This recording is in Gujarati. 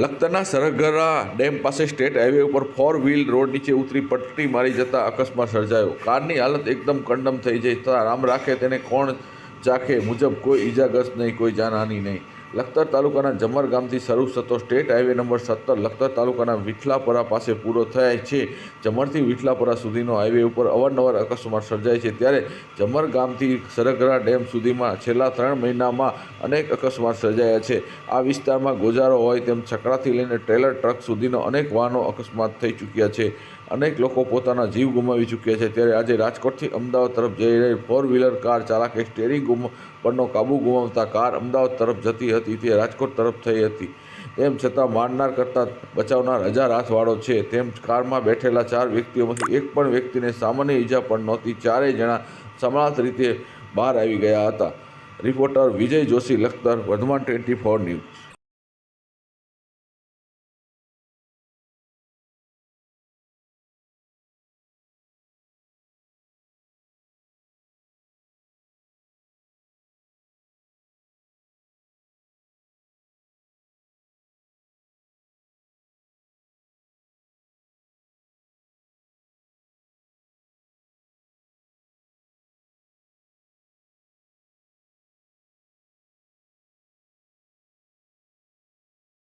લખતરના સરગરા ડેમ પાસે સ્ટેટ હાઈવે ઉપર 4 વ્હીલ રોડ નીચે ઉતરી પટ્ટી મારી જતા અકસ્માત સર્જાયો। કારની હાલત એકદમ કંડમ થઈ જતા રામ રાખે તેને કોણ ચાખે મુજબ કોઈ ઈજાગ્રસ્ત નહીં, કોઈ જાનહાનિ નહીં। લખતર તાલુકાના જમર ગામથી શરૂ થતો સ્ટેટ હાઈવે નંબર 17 લખતર તાલુકાના વિઠલાપરા પાસે પૂરો થાય છે। જમરથી વિઠલાપરા સુધીનો હાઈવે ઉપર અવારનવાર અકસ્માત સર્જાય છે, ત્યારે જમર ગામથી સરગરા ડેમ સુધીમાં છેલ્લા 3 મહિનામાં અનેક અકસ્માત સર્જાયા છે। આ વિસ્તારમાં ગોજારો હોય તેમ છકડાથી લઈને ટ્રેલર ટ્રક સુધીનો અનેક વાહનો અકસ્માત થઈ ચૂક્યા છે। અનેક લોકો પોતાના જીવ ગુમાવી ચૂક્યા છે। ત્યારે આજે રાજકોટથી અમદાવાદ તરફ જઈ રહેલ 4 વ્હીલર કાર ચાલકે સ્ટીયરિંગ પરનો કાબુ ગુમાવતા કાર અમદાવાદ તરફ જતી હતી તે રાજકોટ તરફ થઈ હતી। તેમ છતાં મારનાર કરતાં બચાવનાર 1000 હાથવાળો છે। તેમ કારમાં બેઠેલા 4 વ્યક્તિઓમાંથી એક પણ વ્યક્તિને સામાન્ય ઈજા પણ નહોતી। ચારેય જણા સલામત રીતે બહાર આવી ગયા હતા। રિપોર્ટર વિજય જોશી, લખતર, વર્ધમાન 24 ન્યૂઝ।